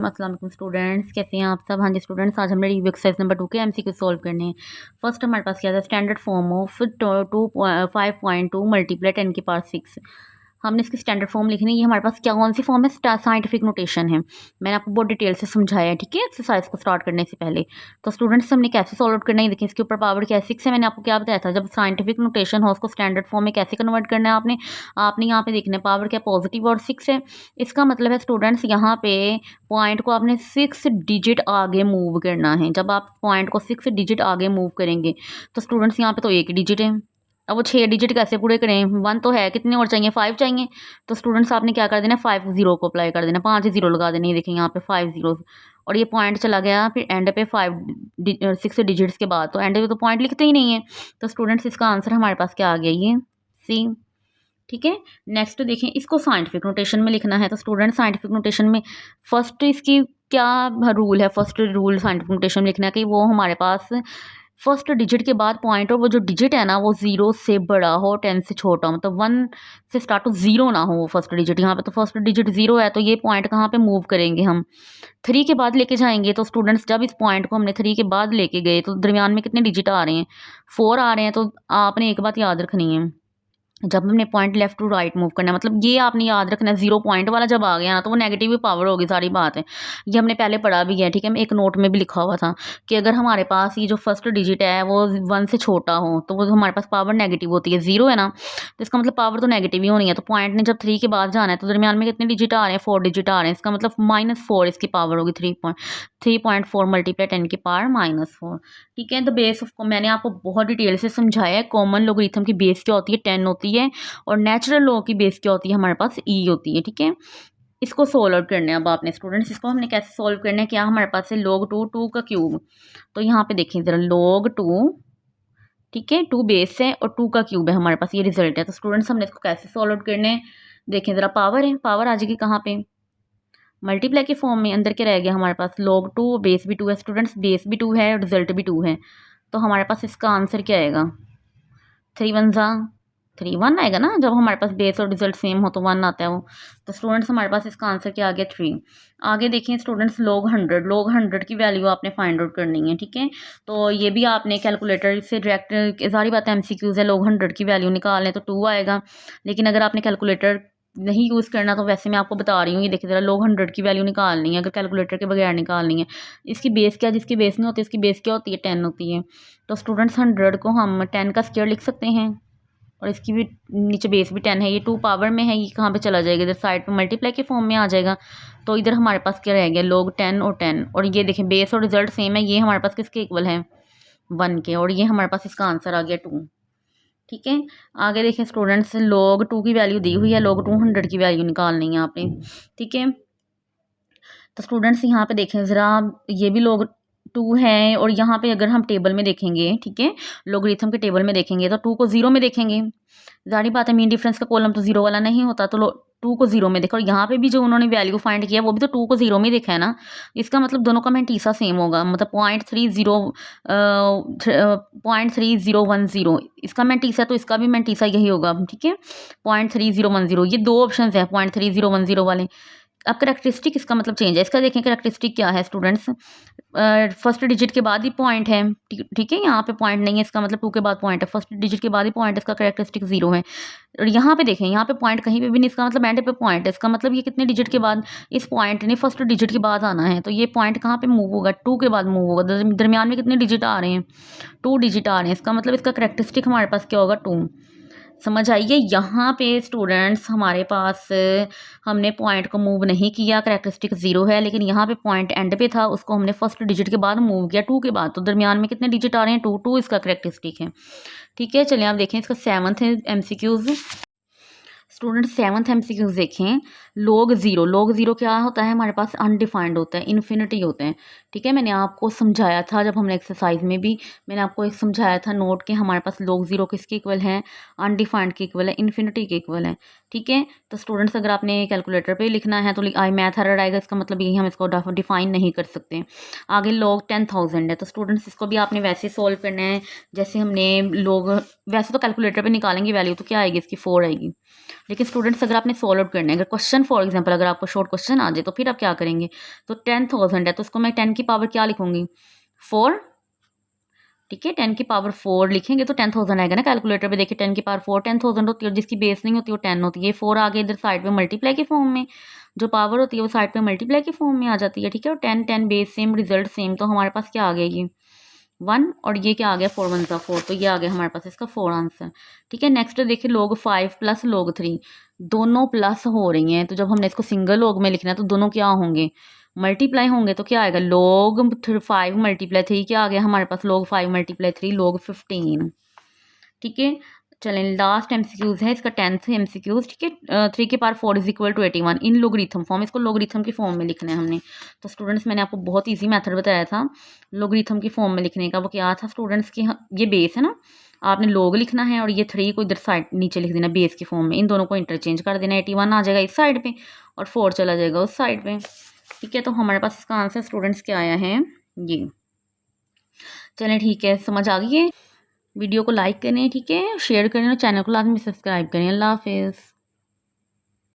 अस्सलाम वालेकुम स्टूडेंट्स, कैसे हैं आप सब। हाँ जी स्टूडेंट्स, आज हमने रिव्यू एक्सरसाइज नंबर 2 के एमसीक्यू सॉल्व करने हैं। फर्स्ट हमारे पास क्या था, स्टैंडर्ड फॉर्म ऑफ 5.2 मल्टीप्लाई 10 की पावर 6। हमने इसकी स्टैंडर्ड फॉर्म लिखनी है। ये हमारे पास क्या कौन सी फॉर्म है, साइंटिफिक नोटेशन है। मैंने आपको बहुत डिटेल से समझाया है, ठीक है, एक्सरसाइज को स्टार्ट करने से पहले। तो स्टूडेंट्स हमने कैसे सॉल्व करना है, देखिए इसके ऊपर पावर क्या है 6 है। मैंने आपको क्या बताया था, जब साइंटिफिक नोटेशन हो उसको स्टैंडर्ड फॉर्म में कैसे कन्वर्ट करना है आपने यहाँ पे देखना है पावर क्या पॉजिटिव और 6 है। इसका मतलब है स्टूडेंट्स यहाँ पे पॉइंट को आपने 6 डिजिट आगे मूव करना है। जब आप पॉइंट को 6 डिजिट आगे मूव करेंगे तो स्टूडेंट्स यहाँ पे तो 1 डिजिट है। अब वो 6 डिजिट कैसे पूरे करें, 1 तो है, कितने और चाहिए, 5 चाहिए। तो स्टूडेंट्स आपने क्या कर देना, 5 जीरो को अप्लाई कर देना, 5 जीरो लगा देने। देखिए यहाँ पे 5 जीरो और ये पॉइंट चला गया फिर एंड पे 6 डिजिट्स के बाद, तो एंड पे तो पॉइंट लिखते ही नहीं है। तो स्टूडेंट्स इसका आंसर हमारे पास क्या आ गया, ये सी, ठीक है। नेक्स्ट देखें, इसको साइंटिफिक नोटेशन में लिखना है। तो स्टूडेंट साइंटिफिक नोटेशन में फर्स्ट इसकी क्या रूल है, फर्स्ट रूल साइंटिफिक नोटेशन में लिखना है कि वो हमारे पास फर्स्ट डिजिट के बाद पॉइंट और वो जो डिजिट है ना वो 0 से बड़ा हो, 10 से छोटा हो, मतलब 1 से स्टार्ट हो, 0 ना हो वो फर्स्ट डिजिट। यहाँ पे तो फर्स्ट डिजिट 0 है, तो ये पॉइंट कहाँ पे मूव करेंगे हम, 3 के बाद लेके जाएंगे। तो स्टूडेंट्स जब इस पॉइंट को हमने 3 के बाद लेके गए तो दरमियान में कितने डिजिट आ रहे हैं, 4 आ रहे हैं। तो आपने एक बात याद रखनी है, जब हमने point left to right move करना है, मतलब ये आपने याद रखना है, 0 पॉइंट वाला जब आ गया ना तो वो नेगेटिव पावर होगी, सारी बात है। ये हमने पहले पढ़ा भी है, ठीक है। एक नोट में भी लिखा हुआ था कि अगर हमारे पास ये जो फर्स्ट डिजिट है वो 1 से छोटा हो तो वो हमारे पास पावर नेगेटिव होती है। 0 है ना, तो इसका मतलब पावर तो नेगेटिव ही होनी है। तो पॉइंट ने जब 3 के बाद जाना है तो दरमियान में कितने डिजिट आ रहे हैं, 4 डिजिट आ रहे हैं। इसका मतलब -4 इसकी पावर होगी, 3.4 मल्टीप्लाई 10 की पावर -4, ठीक है। द बेस ऑफ, मैंने आपको बहुत डिटेल से समझाया है, कॉमन लोगरिथम की बेस क्या होती है, 10 होती है, और नेचुरल लॉ की बेस क्या होती है, हमारे पास ई होती है, ठीक है। इसको सोल्व आउट करना है अब आपने स्टूडेंट्स, इसको हमने कैसे सोल्व करना है, क्या हमारे पास है log 2 का क्यूब। तो यहाँ पे देखिए ज़रा log 2, ठीक है, 2 बेस है और 2 का क्यूब है हमारे पास, ये रिजल्ट है। तो स्टूडेंट्स हमने इसको कैसे सोल्व आउट करना है, देखें ज़रा, पावर है, पावर आ जाएगी कहाँ पे, मल्टीप्लाई के फॉर्म में। अंदर क्या रह गया हमारे पास, log 2, बेस भी 2 है स्टूडेंट्स, बेस भी 2 है और रिजल्ट भी 2 है। तो हमारे पास इसका आंसर क्या आएगा, 3 1 ज़ा 3 1 आएगा ना, जब हमारे पास बेस और रिजल्ट सेम हो तो 1 आता है वो। तो स्टूडेंट्स हमारे पास इसका आंसर क्या आ गया, 3। आगे देखिए स्टूडेंट्स, log 100 की वैल्यू आपने फाइंड आउट करनी है, ठीक है। तो ये भी आपने कैलकुलेटर से डायरेक्ट, सारी बातें एमसीक्यूज है, log 100 की वैल्यू निकालें तो 2 आएगा। लेकिन अगर आपने कैलकुलेटर नहीं यूज़ करना तो वैसे मैं आपको बता रही हूँ, ये देखिए ज़रा, log 100 की वैल्यू निकालनी है, अगर कैलकुलेटर के बगैर निकालनी है। इसकी बेस क्या, जिसकी बेस नहीं होती इसकी बेस क्या होती है, 10 होती है। तो स्टूडेंट्स 100 को हम 10 का स्क्वायर लिख सकते हैं, और इसकी भी नीचे बेस भी 10 है, ये 2 पावर में है, ये कहाँ पे चला जाएगा, इधर साइड पे मल्टीप्लाई के फॉर्म में आ जाएगा। तो इधर हमारे पास क्या रह गया, log 10 और 10, और ये देखें बेस और रिजल्ट सेम है, ये हमारे पास किसके इक्वल है, 1 के, और ये हमारे पास इसका आंसर आ गया 2, ठीक है। आगे देखें स्टूडेंट्स, log 2 की वैल्यू दी हुई है, log 200 की वैल्यू निकालनी है आपने, ठीक है। तो स्टूडेंट्स यहाँ पे देखें ज़रा, ये भी log 2 है, और यहाँ पे अगर हम टेबल में देखेंगे, ठीक है, लोगरिथम के टेबल में देखेंगे तो 2 को 0 में देखेंगे, जारी बात है, मीन डिफरेंस का कॉलम तो 0 वाला नहीं होता। तो 2 को 0 में देखो, और यहाँ पे भी जो उन्होंने वैल्यू फाइंड किया वो भी तो 2 को 0 में देखा है ना। इसका मतलब दोनों का मेंटीसा सेम होगा, मतलब 0.3010, इसका मेंटीसा तो इसका भी मेंटीसा यही होगा, ठीक है, 0.3010। ये 2 ऑप्शन है 0.3010 वाले। अब करेक्टरिस्टिक इसका मतलब चेंज है, इसका देखें करेक्टरिस्टिक क्या है स्टूडेंट्स, फर्स्ट डिजिट के बाद ही पॉइंट है, ठीक है, यहाँ पे पॉइंट नहीं है, इसका मतलब 2 के बाद पॉइंट है, फर्स्ट डिजिट के बाद ही पॉइंट है, इसका करेक्टरिस्टिक 0 है। और यहाँ पे देखें, यहाँ पे पॉइंट कहीं पे भी नहीं, इसका मतलब एंड पे पॉइंट है, इसका मतलब ये कितने डिजिट के बाद, इस पॉइंट ने फर्स्ट डिजिट के बाद आना है, तो ये पॉइंट कहाँ पे मूव होगा, 2 के बाद मूव होगा। दरमियान में कितने डिजिट आ रहे हैं, 2 डिजिट आ रहे हैं, इसका मतलब इसका करेक्टरिस्टिक हमारे पास क्या होगा, 2। समझ आइए, यहाँ पे स्टूडेंट्स हमारे पास हमने पॉइंट को मूव नहीं किया, करेक्टरिस्टिक 0 है, लेकिन यहाँ पे पॉइंट एंड पे था, उसको हमने फर्स्ट डिजिट के बाद मूव किया 2 के बाद, तो दरमियान में कितने डिजिट आ रहे हैं, 2 2 इसका करेक्टरिस्टिक है, ठीक है। चलिए आप देखें इसका 7th है एमसीक्यूज। स्टूडेंट 7th एमसीक्यूज देखें, log 0 क्या होता है, हमारे पास अनडिफाइंड होता है, इन्फिनिटी होते हैं, ठीक है। मैंने आपको समझाया था जब हमने एक्सरसाइज में भी, मैंने आपको एक समझाया था नोट के, हमारे पास log 0 किसके इक्वल है, अनडिफाइंड के इक्वल है, इन्फिनिटी के इक्वल है, ठीक है। तो स्टूडेंट्स अगर आपने कैलकुलेटर पे लिखना है तो आई मैथ एरर आएगा, इसका मतलब यही हम इसको डिफाइन नहीं कर सकते। आगे log 10,000 है, तो स्टूडेंट्स इसको भी आपने वैसे सॉल्व करना है जैसे हमने वैसे तो कैलकुलेटर पे निकालेंगे वैल्यू तो क्या आएगी इसकी, 4 आएगी। लेकिन स्टूडेंट्स अगर आपने सॉल्व आउट करना है, अगर क्वेश्चन क्वेश्चन, फॉर एग्जांपल अगर आपको शॉर्ट क्वेश्चन आ जाए तो फिर आप क्या करेंगे, तो 10,000 है तो उसको मैं 10 की पावर क्या लिखूंगी, 4। ठीक है, 10 की पावर 4 लिखेंगे तो 10,000 आएगा ना। कैलकुलेटर पे देखिए 10 की पावर 4 10,000 होती है, और जिसकी बेस नहीं होती वो 10 होती है। ये 4 आगे इधर साइड पे मल्टीप्लाई के फॉर्म में, जो पावर होती है वो साइड पे मल्टीप्लाई के फॉर्म में आ जाती है। ठीक है, और 10 10 बेस सेम, रिजल्ट सेम, तो हमारे पास क्या आ गया, ये 1, और ये क्या आ गया 4 1 4, तो ये आ गया हमारे पास इसका 4 आंसर। ठीक है, नेक्स्ट देखिए log 5 प्लस log 3 दोनों प्लस हो रही हैं, तो जब हमने इसको सिंगल लॉग में लिखना है तो दोनों क्या होंगे, मल्टीप्लाई होंगे। तो क्या आएगा log 5 मल्टीप्लाई 3, क्या आ गया हमारे पास log 5 मल्टीप्लाई 3 log 15। ठीक है, चलें लास्ट एमसीक्यूज है इसका 10th एमसीक्यूज। ठीक है, 3 की power 4 is equal to 81 in logarithm form, इसको लोगरिथम की फॉर्म में लिखना है हमने। तो स्टूडेंट्स मैंने आपको बहुत इजी मेथड बताया था लोगरिथम की फॉर्म में लिखने का, वो क्या था स्टूडेंट्स की, ये बेस है ना, आपने लोग लिखना है और ये 3 को इधर साइड नीचे लिख देना बेस की फॉर्म में, इन दोनों को इंटरचेंज कर देना, 81 आ जाएगा इस साइड पे और 4 चला जाएगा उस साइड पे। ठीक है, तो हमारे पास इसका आंसर स्टूडेंट्स क्या आया है ये। चलें ठीक है, समझ आ गई है। वीडियो को लाइक करें, ठीक है, शेयर करें और चैनल को लाजमी सब्सक्राइब करें। अल्लाह हाफिज़।